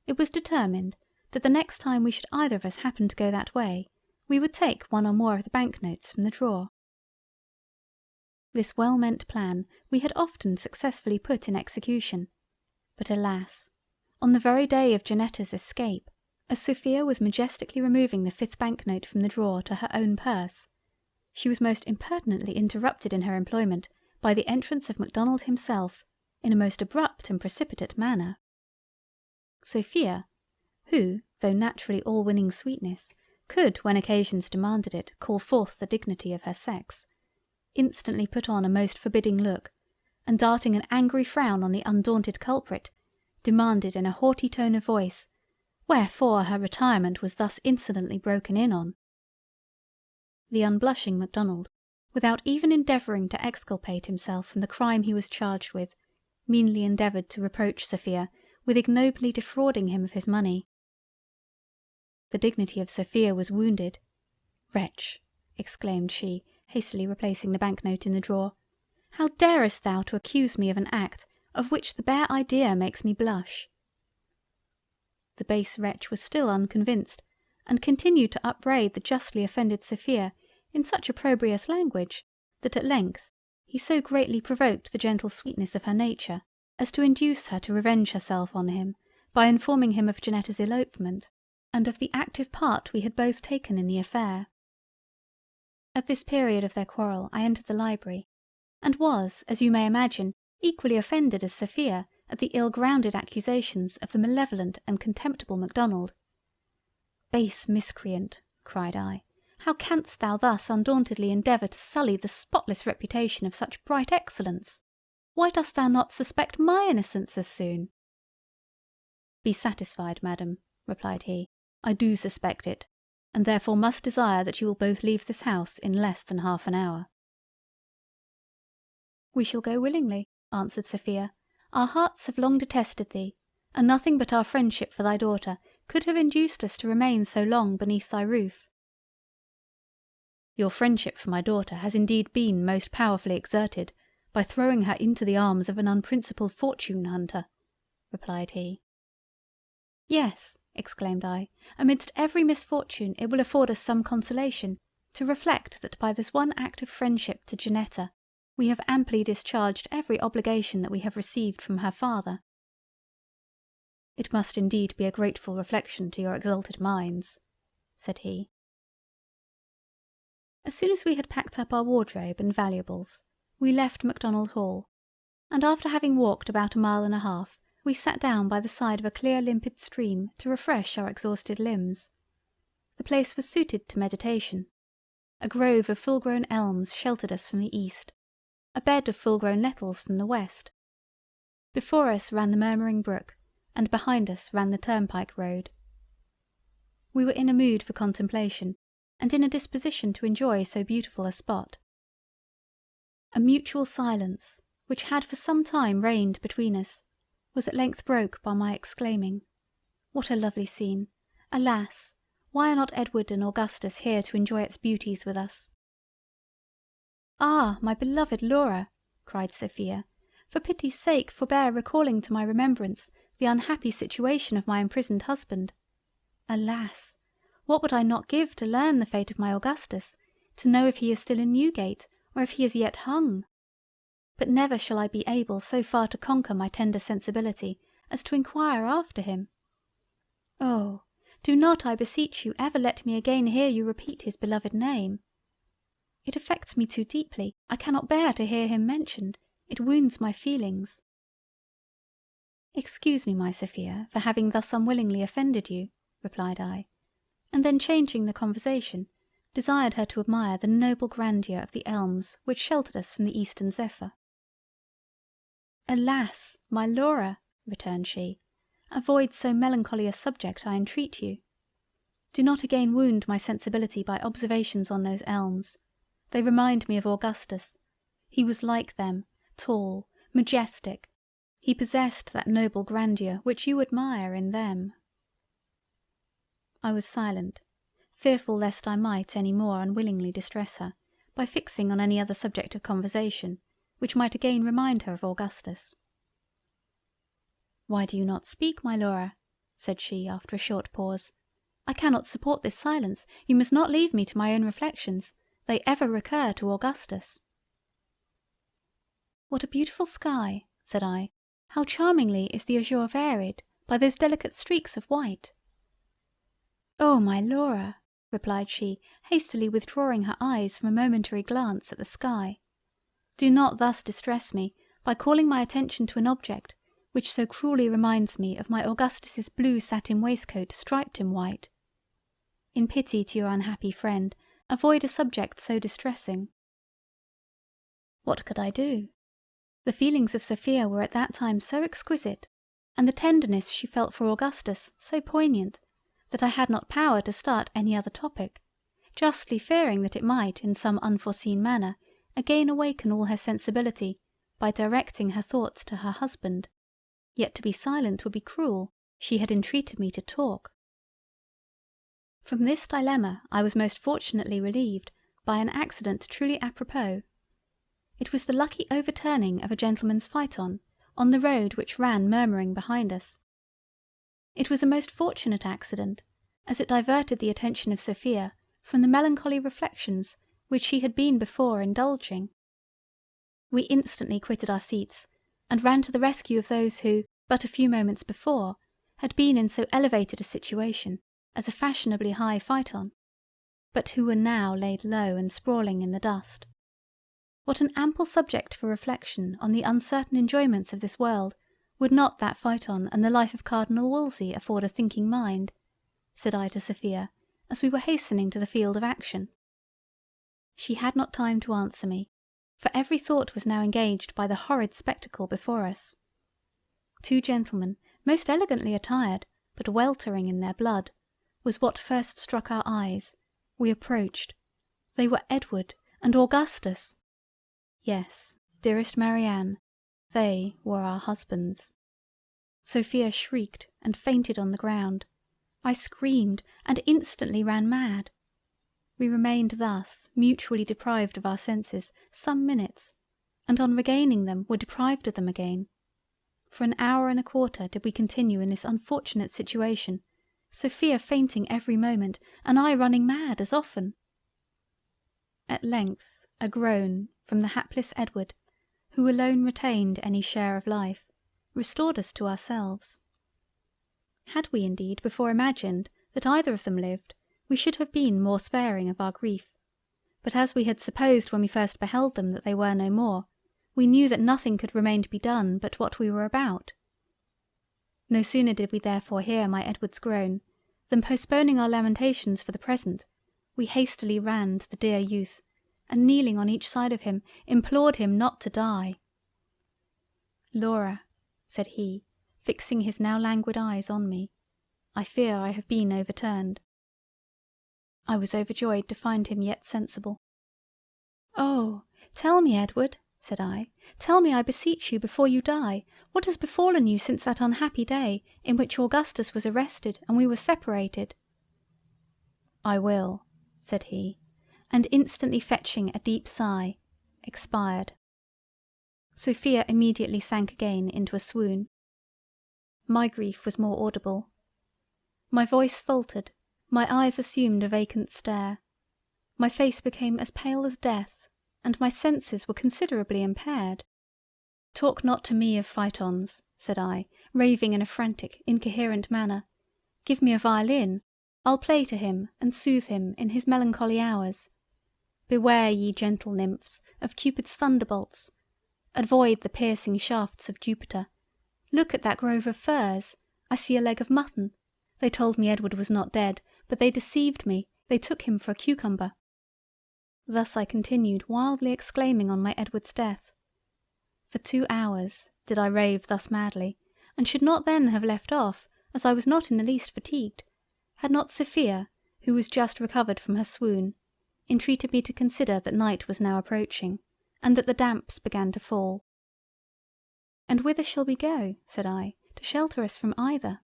it was determined that the next time we should either of us happen to go that way, we would take one or more of the banknotes from the drawer. This well-meant plan we had often successfully put in execution, but alas, on the very day of Janetta's escape, as Sophia was majestically removing the 5th banknote from the drawer to her own purse, she was most impertinently interrupted in her employment by the entrance of MacDonald himself, in a most abrupt and precipitate manner. Sophia, who, though naturally all winning sweetness, could, when occasions demanded it, call forth the dignity of her sex, instantly put on a most forbidding look, and darting an angry frown on the undaunted culprit, demanded in a haughty tone of voice, wherefore her retirement was thus insolently broken in on. The unblushing MacDonald, without even endeavouring to exculpate himself from the crime he was charged with, meanly endeavoured to reproach Sophia with ignobly defrauding him of his money. The dignity of Sophia was wounded. "Wretch," exclaimed she, hastily replacing the banknote in the drawer, "how darest thou to accuse me of an act of which the bare idea makes me blush?" The base wretch was still unconvinced, and continued to upbraid the justly offended Sophia in such opprobrious language, that at length he so greatly provoked the gentle sweetness of her nature, as to induce her to revenge herself on him, by informing him of Janetta's elopement, and of the active part we had both taken in the affair. At this period of their quarrel I entered the library, and was, as you may imagine, equally offended as Sophia at the ill-grounded accusations of the malevolent and contemptible MacDonald. "Base miscreant," cried I, "how canst thou thus undauntedly endeavour to sully the spotless reputation of such bright excellence? Why dost thou not suspect my innocence as soon?" "Be satisfied, madam," replied he, "I do suspect it, and therefore must desire that you will both leave this house in less than half an hour." "We shall go willingly," answered Sophia. "Our hearts have long detested thee, and nothing but our friendship for thy daughter could have induced us to remain so long beneath thy roof." "Your friendship for my daughter has indeed been most powerfully exerted by throwing her into the arms of an unprincipled fortune hunter," replied he. "Yes," exclaimed I, "amidst every misfortune it will afford us some consolation to reflect that by this one act of friendship to Janetta we have amply discharged every obligation that we have received from her father." "It must indeed be a grateful reflection to your exalted minds," said he. As soon as we had packed up our wardrobe and valuables, we left Macdonald Hall, and after having walked about 1.5 miles, we sat down by the side of a clear limpid stream to refresh our exhausted limbs. The place was suited to meditation. A grove of full-grown elms sheltered us from the east, a bed of full-grown nettles from the west. Before us ran the murmuring brook, and behind us ran the turnpike road. We were in a mood for contemplation, and in a disposition to enjoy so beautiful a spot. A mutual silence, which had for some time reigned between us, was at length broke by my exclaiming, "What a lovely scene! Alas, why are not Edward and Augustus here to enjoy its beauties with us?" "Ah, my beloved Laura," cried Sophia, "for pity's sake forbear recalling to my remembrance the unhappy situation of my imprisoned husband. Alas! what would I not give to learn the fate of my Augustus, to know if he is still in Newgate, or if he is yet hung? But never shall I be able so far to conquer my tender sensibility as to inquire after him. Oh, do not, I beseech you, ever let me again hear you repeat his beloved name. It affects me too deeply. I cannot bear to hear him mentioned. It wounds my feelings." "Excuse me, my Sophia, for having thus unwillingly offended you," replied I, and then changing the conversation, desired her to admire the noble grandeur of the elms which sheltered us from the eastern zephyr. "Alas, my Laura," returned she, "avoid so melancholy a subject, I entreat you. Do not again wound my sensibility by observations on those elms. They remind me of Augustus. He was like them, tall, majestic. He possessed that noble grandeur which you admire in them." I was silent, fearful lest I might any more unwillingly distress her, by fixing on any other subject of conversation, which might again remind her of Augustus. "Why do you not speak, my Laura?" said she after a short pause. "I cannot support this silence. You must not leave me to my own reflections. They ever recur to Augustus." "What a beautiful sky," said I. "How charmingly is the azure varied by those delicate streaks of white." "Oh, my Laura," replied she, hastily withdrawing her eyes from a momentary glance at the sky, "do not thus distress me by calling my attention to an object which so cruelly reminds me of my Augustus's blue satin waistcoat striped in white. In pity to your unhappy friend, avoid a subject so distressing." What could I do? The feelings of Sophia were at that time so exquisite, and the tenderness she felt for Augustus so poignant, that I had not power to start any other topic, justly fearing that it might in some unforeseen manner again awaken all her sensibility by directing her thoughts to her husband. Yet to be silent would be cruel, she had entreated me to talk. From this dilemma I was most fortunately relieved by an accident truly apropos. It was the lucky overturning of a gentleman's phaeton on the road which ran murmuring behind us. It was a most fortunate accident, as it diverted the attention of Sophia from the melancholy reflections which she had been before indulging. We instantly quitted our seats, and ran to the rescue of those who, but a few moments before, had been in so elevated a situation as a fashionably high phaeton, but who were now laid low and sprawling in the dust. What an ample subject for reflection on the uncertain enjoyments of this world would not that phaeton and the life of Cardinal Wolsey afford a thinking mind, said I to Sophia, as we were hastening to the field of action. She had not time to answer me, for every thought was now engaged by the horrid spectacle before us. Two gentlemen, most elegantly attired, but weltering in their blood, was what first struck our eyes. We approached. They were Edward and Augustus. Yes, dearest Marianne, they were our husbands. Sophia shrieked and fainted on the ground. I screamed and instantly ran mad. We remained thus mutually deprived of our senses some minutes, and on regaining them were deprived of them again. For an hour and a quarter did we continue in this unfortunate situation, Sophia fainting every moment, and I running mad as often. At length a groan from the hapless Edward, who alone retained any share of life, restored us to ourselves. Had we indeed before imagined that either of them lived, we should have been more sparing of our grief, but as we had supposed when we first beheld them that they were no more, we knew that nothing could remain to be done but what we were about. No sooner did we therefore hear my Edward's groan, than postponing our lamentations for the present, we hastily ran to the dear youth, and kneeling on each side of him, implored him not to die. "Laura," said he, fixing his now languid eyes on me, "I fear I have been overturned." I was overjoyed to find him yet sensible. "Oh, tell me, Edward," said I, "tell me, I beseech you, before you die, what has befallen you since that unhappy day in which Augustus was arrested and we were separated." "I will," said he, and instantly fetching a deep sigh, expired. Sophia immediately sank again into a swoon. My grief was more audible. My voice faltered, my eyes assumed a vacant stare, my face became as pale as death, and my senses were considerably impaired. "Talk not to me of phaetons," said I, raving in a frantic, incoherent manner. "Give me a violin, I'll play to him and soothe him in his melancholy hours. Beware, ye gentle nymphs, of Cupid's thunderbolts. Avoid the piercing shafts of Jupiter. Look at that grove of firs. I see a leg of mutton. They told me Edward was not dead, but they deceived me. They took him for a cucumber." Thus I continued wildly exclaiming on my Edward's death. For 2 hours did I rave thus madly, and should not then have left off, as I was not in the least fatigued, had not Sophia, who was just recovered from her swoon, entreated me to consider that night was now approaching, and that the damps began to fall. "And whither shall we go," said I, "to shelter us from either?"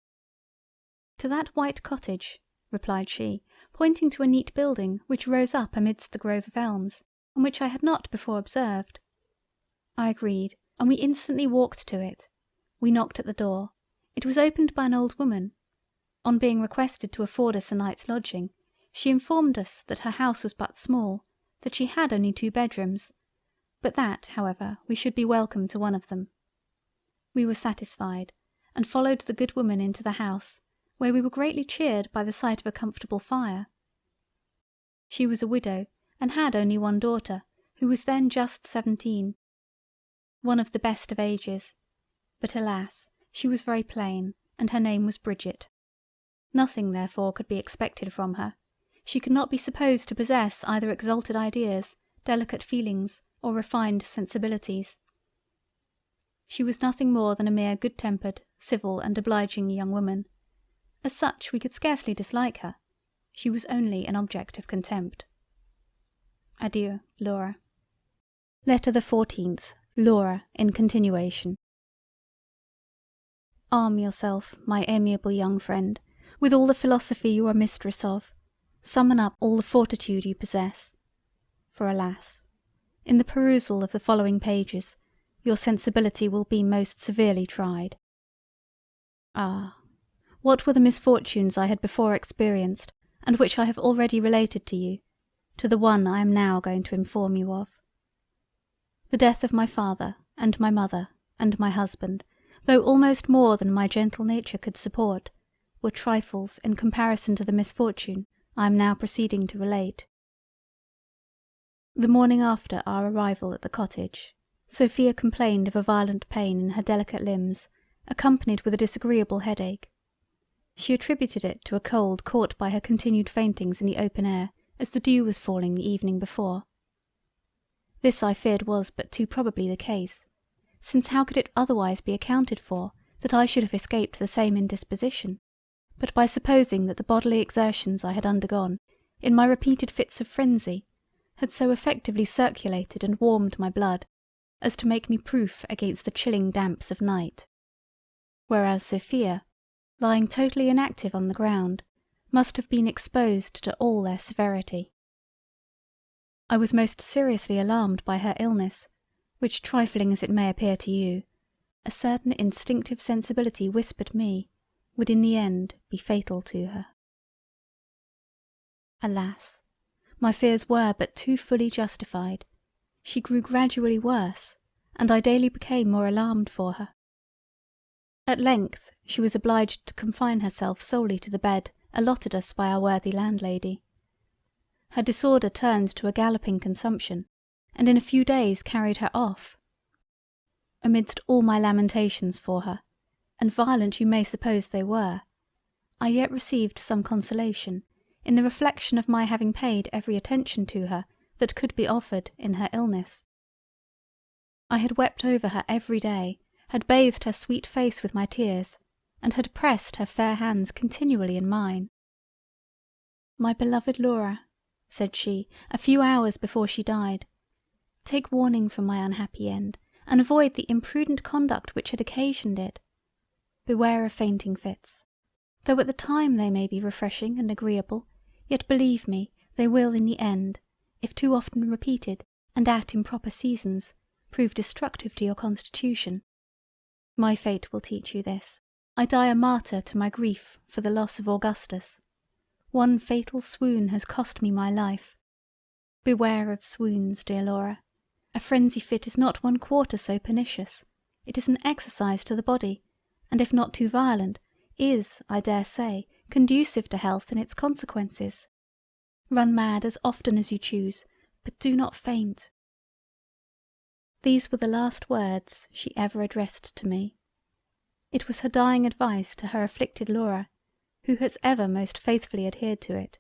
"To that white cottage," replied she, pointing to a neat building which rose up amidst the grove of elms, and which I had not before observed. I agreed, and we instantly walked to it. We knocked at the door. It was opened by an old woman. On being requested to afford us a night's lodging, she informed us that her house was but small, that she had only 2 bedrooms, but that, however, we should be welcome to one of them. We were satisfied, and followed the good woman into the house, where we were greatly cheered by the sight of a comfortable fire. She was a widow, and had only one daughter, who was then just 17, one of the best of ages, but alas, she was very plain, and her name was Bridget. Nothing, therefore, could be expected from her. She could not be supposed to possess either exalted ideas, delicate feelings, or refined sensibilities. She was nothing more than a mere good-tempered, civil, and obliging young woman. As such we could scarcely dislike her. She was only an object of contempt. Adieu, Laura. Letter the 14th. Laura, in continuation. Arm yourself, my amiable young friend, with all the philosophy you are mistress of. Summon up all the fortitude you possess. For alas, in the perusal of the following pages, your sensibility will be most severely tried. Ah, what were the misfortunes I had before experienced, and which I have already related to you, to the one I am now going to inform you of. The death of my father, and my mother, and my husband, though almost more than my gentle nature could support, were trifles in comparison to the misfortune I am now proceeding to relate. The morning after our arrival at the cottage, Sophia complained of a violent pain in her delicate limbs, accompanied with a disagreeable headache. She attributed it to a cold caught by her continued faintings in the open air, as the dew was falling the evening before. This I feared was but too probably the case, since how could it otherwise be accounted for that I should have escaped the same indisposition, but by supposing that the bodily exertions I had undergone, in my repeated fits of frenzy, had so effectively circulated and warmed my blood, as to make me proof against the chilling damps of night. Whereas Sophia, lying totally inactive on the ground, must have been exposed to all their severity. I was most seriously alarmed by her illness, which, trifling as it may appear to you, a certain instinctive sensibility whispered me, would in the end be fatal to her. Alas, my fears were but too fully justified. She grew gradually worse, and I daily became more alarmed for her. At length she was obliged to confine herself solely to the bed allotted us by our worthy landlady. Her disorder turned to a galloping consumption, and in a few days carried her off. Amidst all my lamentations for her, and violent you may suppose they were, I yet received some consolation in the reflection of my having paid every attention to her that could be offered in her illness. I had wept over her every day, had bathed her sweet face with my tears, and had pressed her fair hands continually in mine. My beloved Laura, said she, a few hours before she died, take warning from my unhappy end, and avoid the imprudent conduct which had occasioned it. Beware of fainting fits. Though at the time they may be refreshing and agreeable, yet believe me, they will in the end, if too often repeated, and at improper seasons, prove destructive to your constitution. My fate will teach you this. I die a martyr to my grief for the loss of Augustus. One fatal swoon has cost me my life. Beware of swoons, dear Laura. A frenzy fit is not 1/4 so pernicious. It is an exercise to the body, and if not too violent, is, I dare say, conducive to health in its consequences. Run mad as often as you choose, but do not faint. These were the last words she ever addressed to me. It was her dying advice to her afflicted Laura, who has ever most faithfully adhered to it.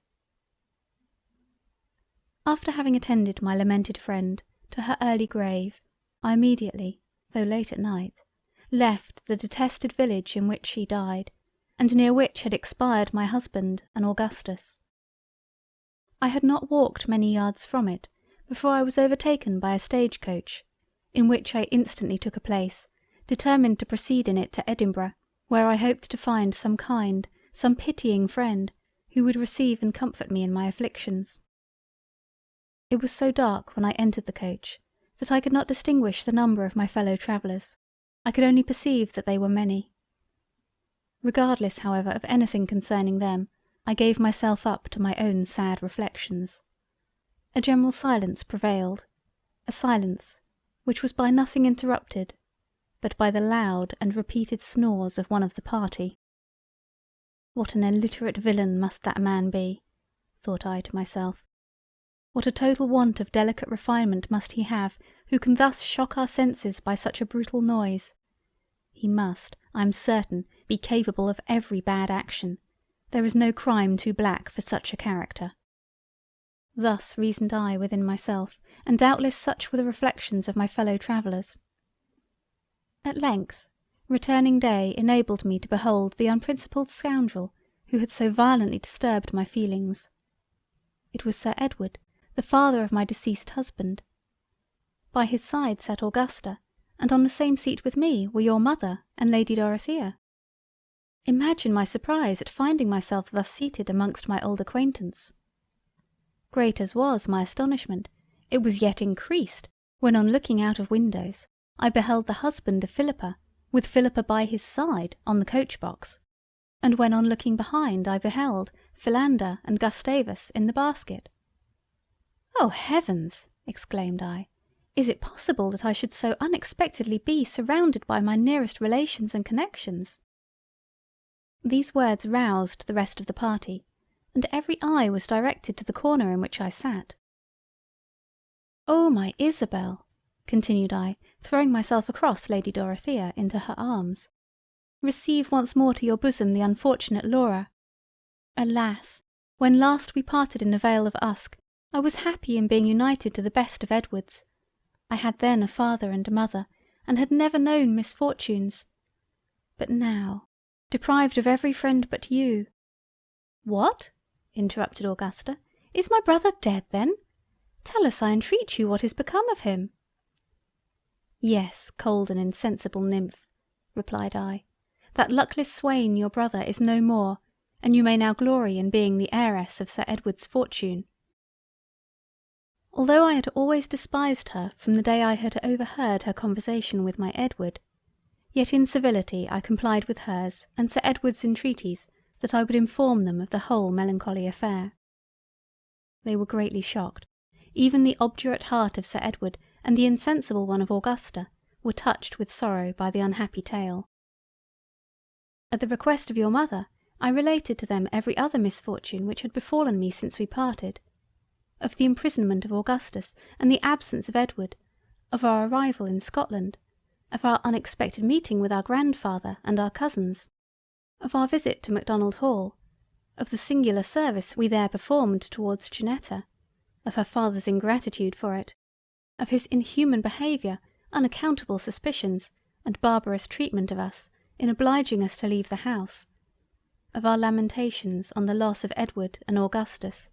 After having attended my lamented friend to her early grave, I immediately, though late at night, left the detested village in which she died, and near which had expired my husband and Augustus. I had not walked many yards from it before I was overtaken by a stage-coach, in which I instantly took a place, determined to proceed in it to Edinburgh, where I hoped to find some kind, some pitying friend, who would receive and comfort me in my afflictions. It was so dark when I entered the coach, that I could not distinguish the number of my fellow travellers. I could only perceive that they were many. Regardless, however, of anything concerning them, I gave myself up to my own sad reflections. A general silence prevailed, a silence which was by nothing interrupted, but by the loud and repeated snores of one of the party. What an illiterate villain must that man be, thought I to myself. What a total want of delicate refinement must he have, who can thus shock our senses by such a brutal noise. He must, I am certain, be capable of every bad action. There is no crime too black for such a character. Thus reasoned I within myself, and doubtless such were the reflections of my fellow travellers. At length, returning day enabled me to behold the unprincipled scoundrel who had so violently disturbed my feelings. It was Sir Edward, the father of my deceased husband. By his side sat Augusta, and on the same seat with me were your mother and Lady Dorothea. Imagine my surprise at finding myself thus seated amongst my old acquaintance. Great as was my astonishment, it was yet increased when on looking out of windows I beheld the husband of Philippa, with Philippa by his side on the coach-box, and when on looking behind I beheld Philander and Gustavus in the basket. "Oh heavens!" exclaimed I, "is it possible that I should so unexpectedly be surrounded by my nearest relations and connections?" These words roused the rest of the party, and every eye was directed to the corner in which I sat. "Oh my Isabel!" continued I, throwing myself across Lady Dorothea into her arms, "receive once more to your bosom the unfortunate Laura. Alas! when last we parted in the Vale of Usk, I was happy in being united to the best of Edwards. I had then a father and a mother, and had never known misfortunes. But now, deprived of every friend but you—" "What?" interrupted Augusta, "is my brother dead then? Tell us, I entreat you, what is become of him?" "Yes, cold and insensible nymph," replied I, "that luckless swain your brother is no more, and you may now glory in being the heiress of Sir Edward's fortune." Although I had always despised her from the day I had overheard her conversation with my Edward, yet in civility I complied with hers and Sir Edward's entreaties that I would inform them of the whole melancholy affair. They were greatly shocked. Even the obdurate heart of Sir Edward and the insensible one of Augusta were touched with sorrow by the unhappy tale. At the request of your mother, I related to them every other misfortune which had befallen me since we parted. Of the imprisonment of Augustus and the absence of Edward, of our arrival in Scotland, of our unexpected meeting with our grandfather and our cousins, of our visit to Macdonald Hall, of the singular service we there performed towards Janetta, of her father's ingratitude for it, of his inhuman behaviour, unaccountable suspicions, and barbarous treatment of us in obliging us to leave the house, of our lamentations on the loss of Edward and Augustus,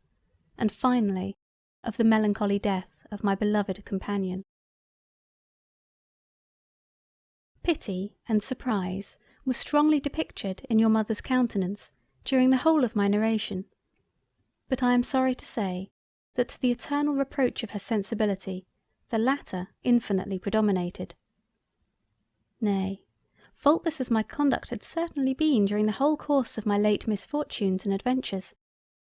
and finally of the melancholy death of my beloved companion. Pity and surprise were strongly depictured in your mother's countenance during the whole of my narration, but I am sorry to say that to the eternal reproach of her sensibility the latter infinitely predominated. Nay, faultless as my conduct had certainly been during the whole course of my late misfortunes and adventures,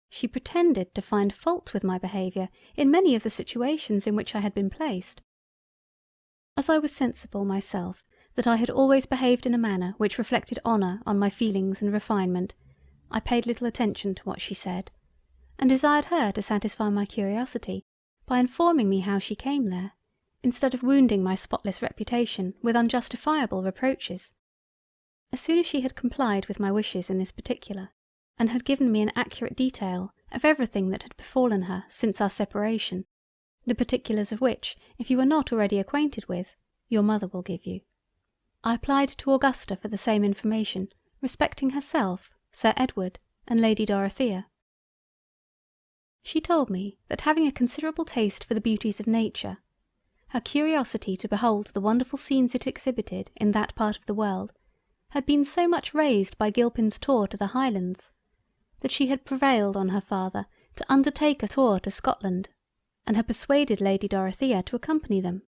she pretended to find fault with my behaviour in many of the situations in which I had been placed. As I was sensible myself that I had always behaved in a manner which reflected honour on my feelings and refinement, I paid little attention to what she said, and desired her to satisfy my curiosity by informing me how she came there, instead of wounding my spotless reputation with unjustifiable reproaches. As soon as she had complied with my wishes in this particular, and had given me an accurate detail of everything that had befallen her since our separation, the particulars of which, if you are not already acquainted with, your mother will give you, I applied to Augusta for the same information respecting herself, Sir Edward, and Lady Dorothea. She told me that, having a considerable taste for the beauties of nature, her curiosity to behold the wonderful scenes it exhibited in that part of the world had been so much raised by Gilpin's tour to the Highlands, that she had prevailed on her father to undertake a tour to Scotland, and had persuaded Lady Dorothea to accompany them,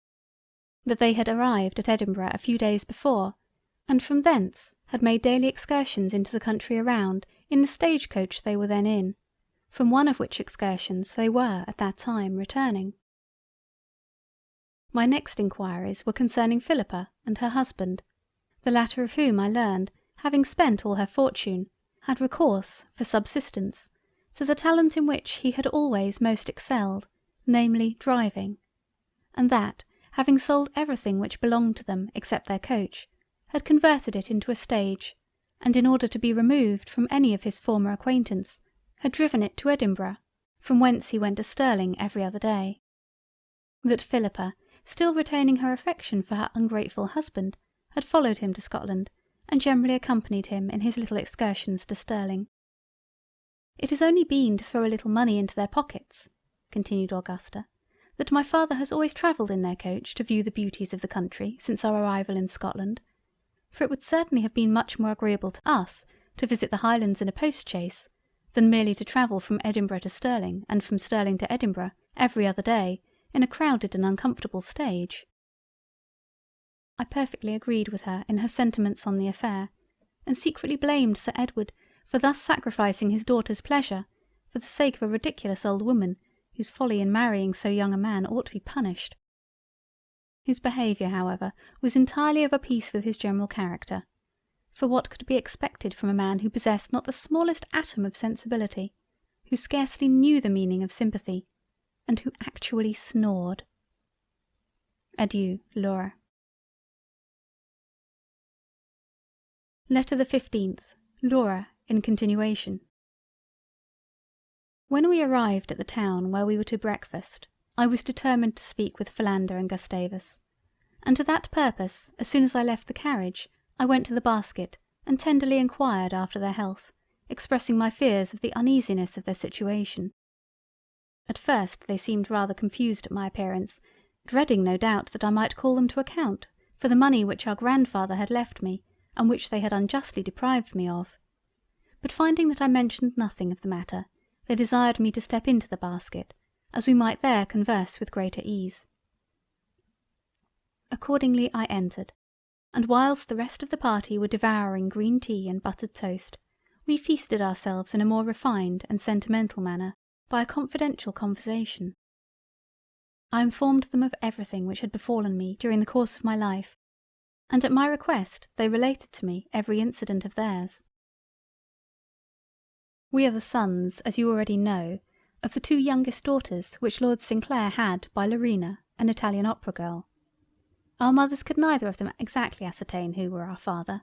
that they had arrived at Edinburgh a few days before, and from thence had made daily excursions into the country around in the stage-coach they were then in, from one of which excursions they were at that time returning. My next inquiries were concerning Philippa and her husband, the latter of whom I learned, having spent all her fortune, had recourse, for subsistence, to the talent in which he had always most excelled, namely driving, and that, having sold everything which belonged to them except their coach, had converted it into a stage, and in order to be removed from any of his former acquaintance, had driven it to Edinburgh, from whence he went to Stirling every other day. That Philippa, still retaining her affection for her ungrateful husband, had followed him to Scotland, and generally accompanied him in his little excursions to Stirling. "It has only been to throw a little money into their pockets," continued Augusta, "that my father has always travelled in their coach to view the beauties of the country since our arrival in Scotland, for it would certainly have been much more agreeable to us to visit the Highlands in a post-chaise, than merely to travel from Edinburgh to Stirling, and from Stirling to Edinburgh, every other day, in a crowded and uncomfortable stage." I perfectly agreed with her in her sentiments on the affair, and secretly blamed Sir Edward for thus sacrificing his daughter's pleasure for the sake of a ridiculous old woman whose folly in marrying so young a man ought to be punished. His behaviour, however, was entirely of a piece with his general character, for what could be expected from a man who possessed not the smallest atom of sensibility, who scarcely knew the meaning of sympathy, and who actually snored? Adieu, Laura. Letter the 15th. Laura, in continuation. When we arrived at the town where we were to breakfast, I was determined to speak with Philander and Gustavus, and to that purpose, as soon as I left the carriage, I went to the basket and tenderly inquired after their health, expressing my fears of the uneasiness of their situation. At first they seemed rather confused at my appearance, dreading no doubt that I might call them to account for the money which our grandfather had left me, and which they had unjustly deprived me of. But finding that I mentioned nothing of the matter, they desired me to step into the basket, as we might there converse with greater ease. Accordingly I entered, and whilst the rest of the party were devouring green tea and buttered toast, we feasted ourselves in a more refined and sentimental manner by a confidential conversation. I informed them of everything which had befallen me during the course of my life, and at my request they related to me every incident of theirs. We are the sons, as you already know, of the two youngest daughters which Lord Sinclair had by Larina, an Italian opera girl. Our mothers could neither of them exactly ascertain who were our father,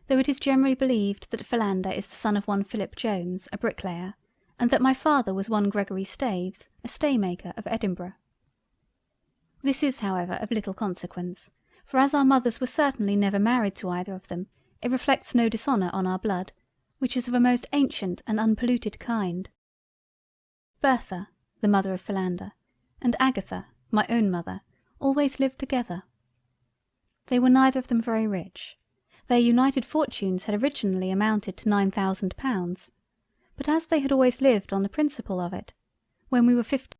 though it is generally believed that Philander is the son of one Philip Jones, a bricklayer, and that my father was one Gregory Staves, a staymaker of Edinburgh. This is, however, of little consequence, for as our mothers were certainly never married to either of them, it reflects no dishonour on our blood, which is of a most ancient and unpolluted kind. Bertha, the mother of Philander, and Agatha, my own mother, always lived together. They were neither of them very rich. Their united fortunes had originally amounted to £9,000, but as they had always lived on the principal of it, when we were 15